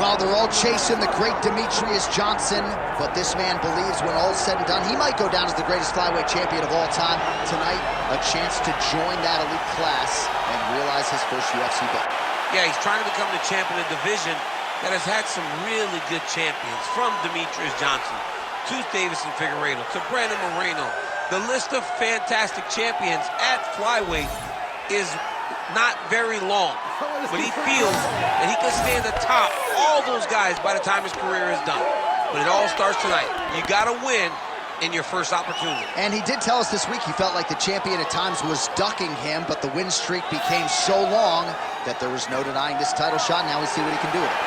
Well, they're all chasing the great Demetrius Johnson, but this man believes when all's said and done, he might go down as the greatest flyweight champion of all time. Tonight, a chance to join that elite class and realize his first UFC belt. Yeah, he's trying to become the champion of the division that has had some really good champions, from Demetrius Johnson to Davison Figueiredo to Brandon Moreno. The list of fantastic champions at flyweight is not very long, but he feels that he can stand atop all those guys by the time his career is done. But it all starts tonight. You got to win in your first opportunity. And he did tell us this week he felt like the champion at times was ducking him, but the win streak became so long that there was no denying this title shot. Now we see what he can do with it.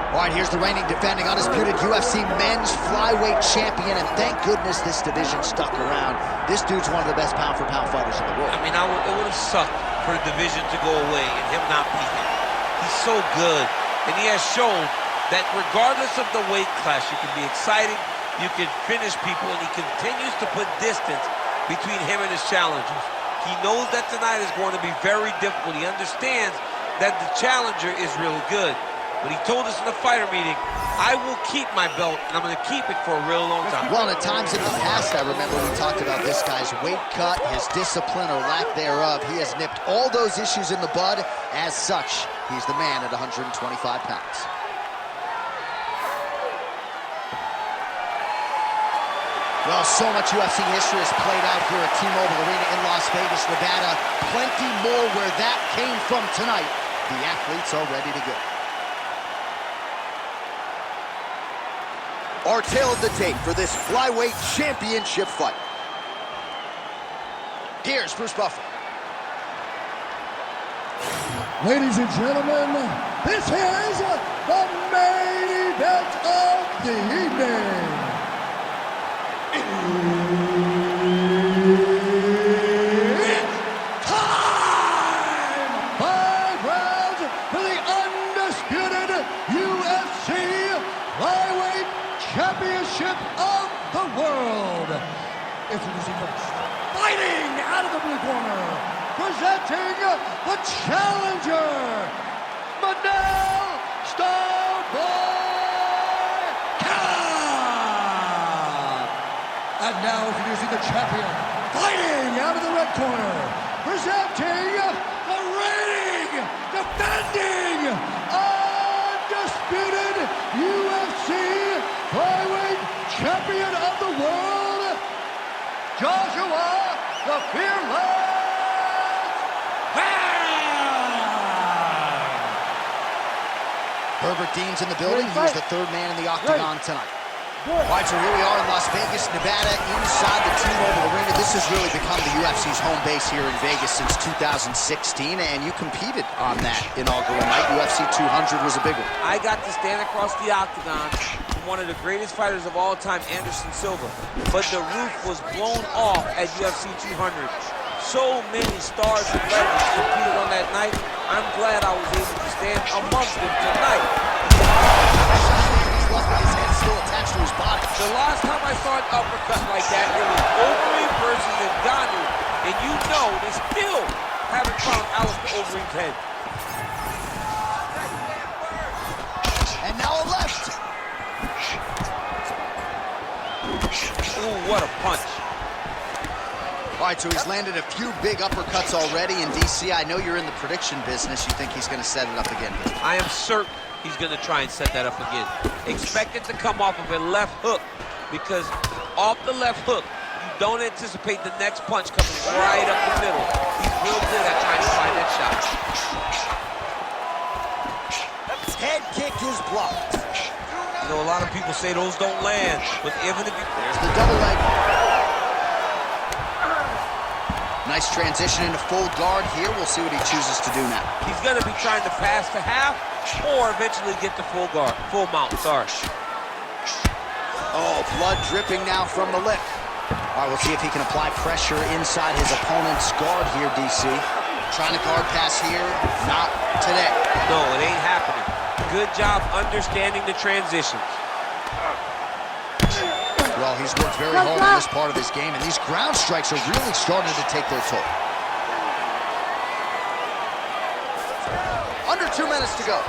All right, here's the reigning, defending, undisputed UFC men's flyweight champion, and thank goodness this division stuck around. This dude's one of the best pound-for-pound fighters in the world. I mean, it would have sucked for the division to go away and him not be here. He's so good, and he has shown that regardless of the weight class, you can be exciting, you can finish people, and he continues to put distance between him and his challengers. He knows that tonight is going to be very difficult. He understands that the challenger is really good. But he told us in the fighter meeting, I will keep my belt, and I'm going to keep it for a real long time. Well, at times in the past, I remember we talked about this guy's weight cut, his discipline or lack thereof. He has nipped all those issues in the bud. As such, he's the man at 125 pounds. Well, so much UFC history has played out here at T-Mobile Arena in Las Vegas, Nevada. Plenty more where that came from tonight. The athletes are ready to go. Our tale of the tape for this flyweight championship fight. Here's Bruce Buffer. Ladies and gentlemen, this is the main event of the evening. It's time! 5 rounds for the undisputed UFC flyweight championship of the world. Introducing first, fighting out of the blue corner, presenting the challenger, Manel Kape. And now introducing the champion, fighting out of the red corner, presenting the reigning, defending, undisputed UFC flyweight champion of the world, Joshua the Fearless Man! Herbert Dean's in the building. He's the third man in the octagon tonight. All right, so here we are in Las Vegas, Nevada, inside the T-Mobile Arena. This has really become the UFC's home base here in Vegas since 2016, and you competed on that inaugural night. UFC 200 was a big one. I got to stand across the octagon from one of the greatest fighters of all time, Anderson Silva, but the roof was blown off at UFC 200. So many stars and legends competed on that night. I'm glad I was able to stand amongst them tonight. His head still attached to his body. The last time I saw an uppercut like that, it was Overeem versus Ngannou, and you know they still haven't found Alistair Overeem's head. And now a left. Ooh, what a punch. All right, so he's landed a few big uppercuts already in DC. I know you're in the prediction business. You think he's going to set it up again? I am certain he's going to try and set that up again. Expect it to come off of a left hook, because off the left hook, you don't anticipate the next punch coming right up the middle. He's real good at trying to find that shot. Head kick is blocked. You know, a lot of people say those don't land, but even if you... There's the double leg. Nice transition into full guard here. We'll see what he chooses to do now. He's going to be trying to pass to half or eventually get to full guard, full mount, sorry. Oh, blood dripping now from the lip. All right, we'll see if he can apply pressure inside his opponent's guard here, DC. Trying to guard pass here, not today. No, it ain't happening. Good job understanding the transitions. Well, he's worked very hard on this part of his game, and these ground strikes are really starting to take their toll. Under 2 minutes to go.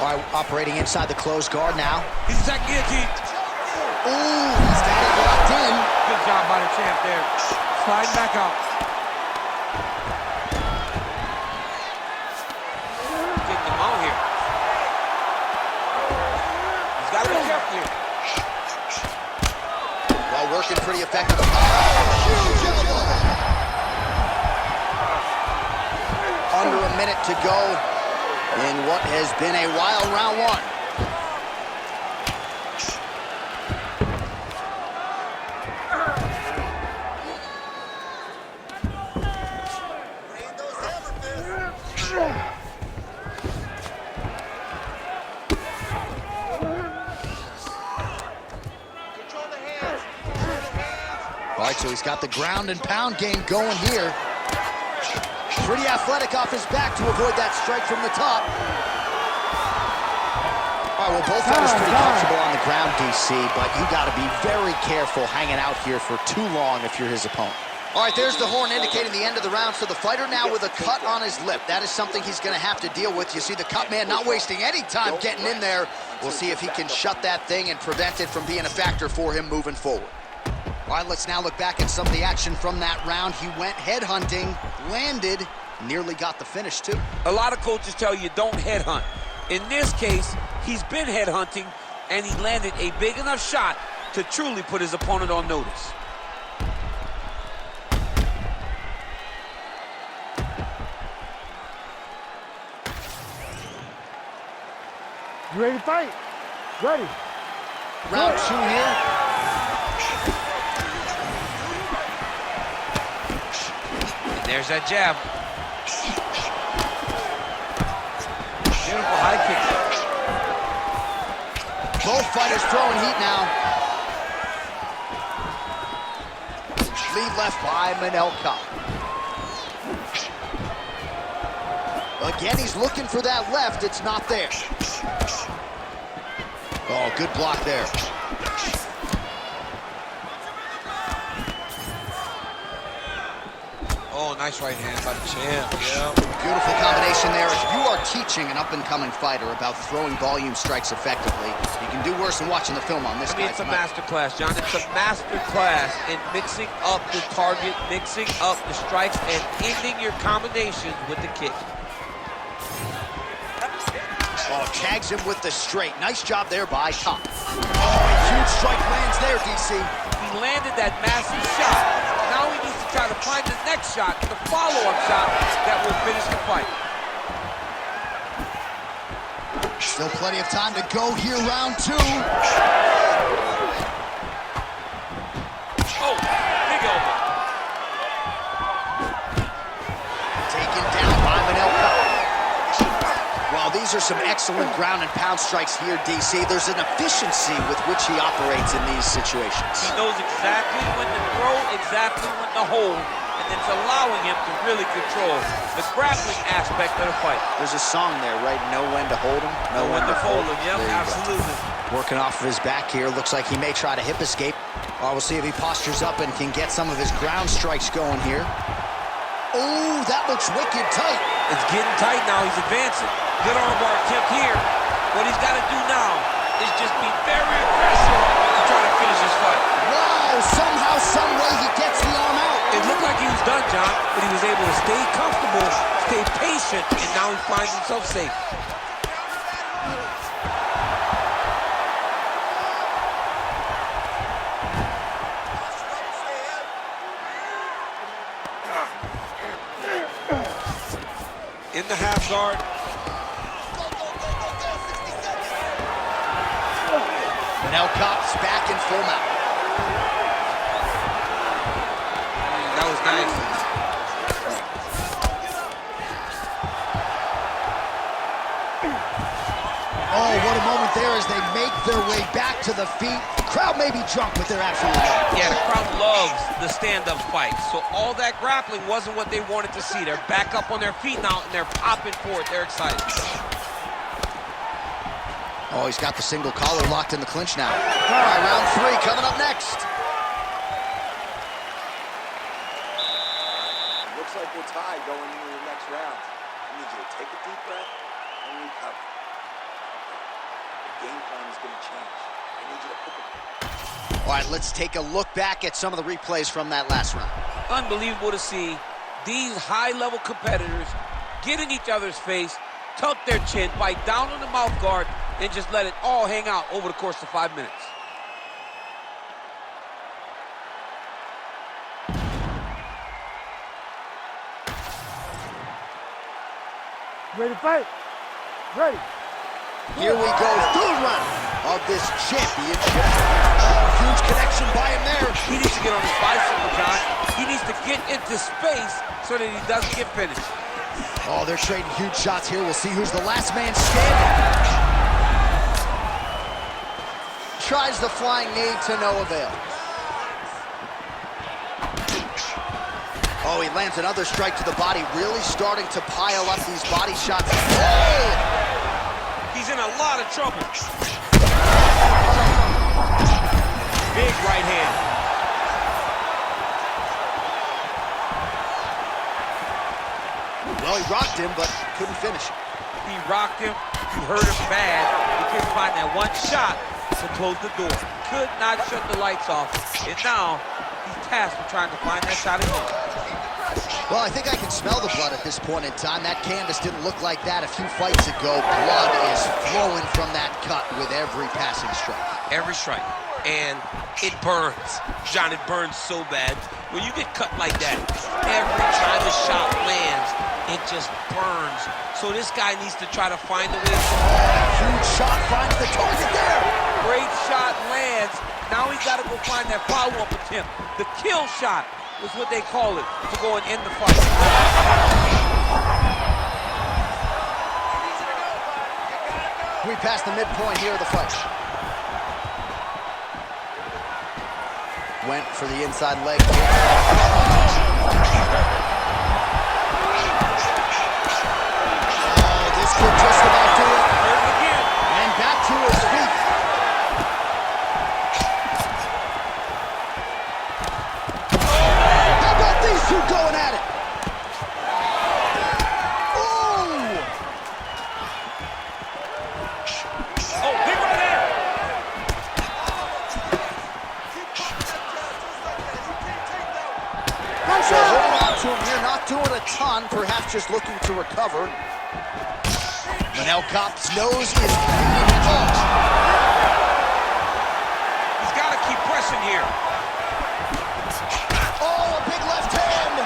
All right, operating inside the closed guard now. He's attacking guillotine. Ooh, he's got it locked in. Good job by the champ there. Sliding back out. Getting them out here. He's got to be careful here. Well, working pretty effective. Oh, huge elbow. Under a minute to go in what has been a wild round one. All right, so he's got the ground and pound game going here. Pretty athletic off his back to avoid that strike from the top. All right, well, both fighters pretty comfortable on the ground, DC, but you got to be very careful hanging out here for too long if you're his opponent. All right, there's the horn indicating the end of the round. So the fighter now with a cut on his lip. That is something he's going to have to deal with. You see the cut man not wasting any time getting in there. We'll see if he can shut that thing and prevent it from being a factor for him moving forward. All right, let's now look back at some of the action from that round. He went headhunting, landed, nearly got the finish, too. A lot of coaches tell you don't headhunt. In this case, he's been headhunting, and he landed a big enough shot to truly put his opponent on notice. You ready to fight? Ready. Round two here. And there's that jab. Beautiful high kick. Both fighters throwing heat now. Lead left by Manel Kape. Again, he's looking for that left. It's not there. Oh, good block there. Oh, nice right hand by the champ. Yeah. Beautiful combination there. If you are teaching an up-and-coming fighter about throwing volume strikes effectively, you can do worse than watching the film on this guy. It's a master class, John. It's a master class in mixing up the target, mixing up the strikes, and ending your combinations with the kick. Oh, tags him with the straight. Nice job there by Kape. Oh, a huge strike lands there, DC. He landed that massive shot. Now he needs to try to find the next shot, the follow-up shot that will finish the fight. Still plenty of time to go here, round two. Oh, big elbow. Taken down by Manel Kape. Well, these are some excellent ground and pound strikes here, DC. There's an efficiency with which he operates in these situations. He knows exactly when to throw, exactly when to hold, and it's allowing him to really control the grappling aspect of the fight. There's a song there, right? Know when to hold him, know when to fold him. Yep, absolutely. Working off of his back here. Looks like he may try to hip escape. We'll see if he postures up and can get some of his ground strikes going here. Oh, that looks wicked tight. It's getting tight now. He's advancing. Good armbar attempt here. What he's got to do now is just be very aggressive to try to finish this fight. Wow, somehow, some way he gets the arm out. It looked like he was done, John, but he was able to stay comfortable, stay patient, and now he finds himself safe. In the half guard. Manel Kape's back in full mount. That was nice. Oh, what a moment there as they make their way back to the feet. The crowd may be drunk, but they're absolutely not. Yeah, the crowd loves the stand-up fight. So all that grappling wasn't what they wanted to see. They're back up on their feet now, and they're popping for it. They're excited. Oh, he's got the single collar locked in the clinch now. All right, round 3 coming up next. It looks like we're tied going into the next round. I need you to take a deep breath and recover. The game plan is going to change. I need you to put the... All right, let's take a look back at some of the replays from that last round. Unbelievable to see these high-level competitors get in each other's face, tuck their chin, bite down on the mouth guard, and just let it all hang out over the course of 5 minutes. Ready to fight? Ready. Here we go, 3rd round of this championship. Oh, huge connection by him there. He needs to get on his bicycle, John. He needs to get into space so that he doesn't get finished. Oh, they're trading huge shots here. We'll see who's the last man standing. Tries the flying knee to no avail. Oh, he lands another strike to the body, really starting to pile up these body shots. Oh! He's in a lot of trouble. Big right hand. Well, he rocked him, but couldn't finish it. He rocked him. You hurt him bad. He couldn't find that one shot to close the door. Could not shut the lights off. And now he's tasked with trying to find that shot again. Well, I think I can smell the blood at this point in time. That canvas didn't look like that a few fights ago. Blood is flowing from that cut with every passing strike. Every strike. And it burns. John, it burns so bad. When you get cut like that, every time the shot lands, it just burns. So this guy needs to try to find a way to... Huge shot finds the target there. Great shot lands. Now he's got to go find that follow-up attempt. The kill shot was what they call it, to go and end the fight. We passed the midpoint here of the fight. Went for the inside leg. Oh, this could just about do it. Hurt again. And back to his feet. How about these two going at it? Oh, big right hand. So holding on to him here, not doing a ton, perhaps just looking to recover. Manel Kape's nose is bleeding off. He's got to keep pressing here. Oh, a big left hand.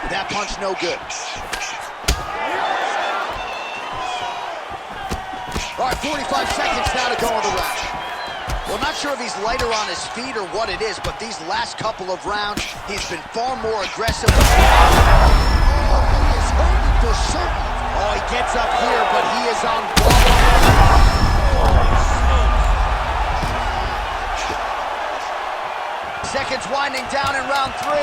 That punch no good. All right, 45 seconds now to go in the round. Well, not sure if he's lighter on his feet or what it is, but these last couple of rounds, he's been far more aggressive. Oh, he is hurting for certain. Oh, he gets up here, but he is on seconds winding down in round 3.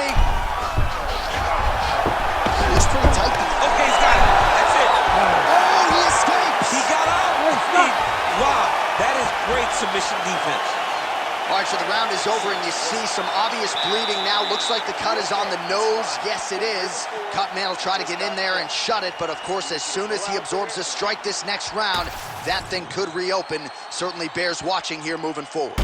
Looks pretty tight. Okay, he's got it. That's it. Oh, he escapes. He got out. Wow, that is great submission defense. All right, so the round is over, and you see some obvious bleeding now. Looks like the cut is on the nose. Yes, it is. Cutman will try to get in there and shut it, but of course, as soon as he absorbs a strike this next round, that thing could reopen. Certainly bears watching here moving forward.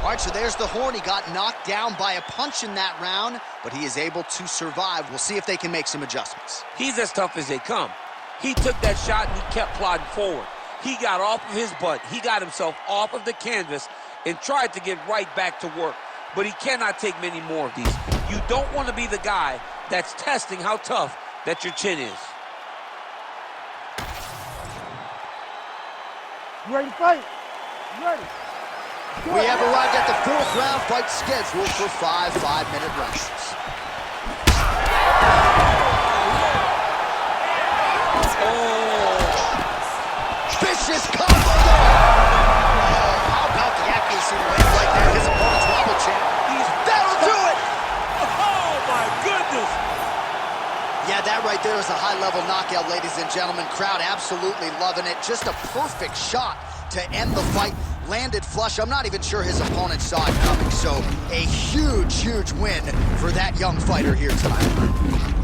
All right, so there's the horn. He got knocked down by a punch in that round, but he is able to survive. We'll see if they can make some adjustments. He's as tough as they come. He took that shot and he kept plodding forward. He got off of his butt. He got himself off of the canvas and tried to get right back to work. But he cannot take many more of these. You don't want to be the guy that's testing how tough that your chin is. You ready to fight? You ready? We have arrived at the 4th round fight scheduled for 5 5-minute rounds. vicious combo there. Oh, how about the accuracy land right there? His opponent's wobble champ. That'll do it! Oh, my goodness! Yeah, that right there is a high-level knockout, ladies and gentlemen. Crowd absolutely loving it. Just a perfect shot to end the fight. Landed flush. I'm not even sure his opponent saw it coming. So a huge, huge win for that young fighter here tonight.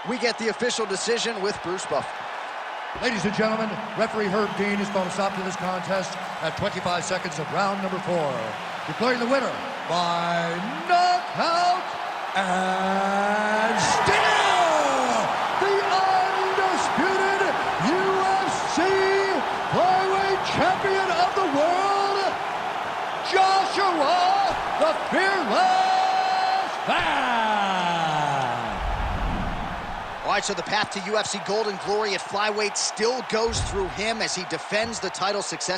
We get the official decision with Bruce Buffer. Ladies and gentlemen, referee Herb Dean has called a stop to this contest at 25 seconds of round number 4. Declaring the winner by knockout and still the undisputed UFC flyweight champion of the world, Joshua the Fearless Man. All right, so the path to UFC Golden Glory at flyweight still goes through him as he defends the title successfully.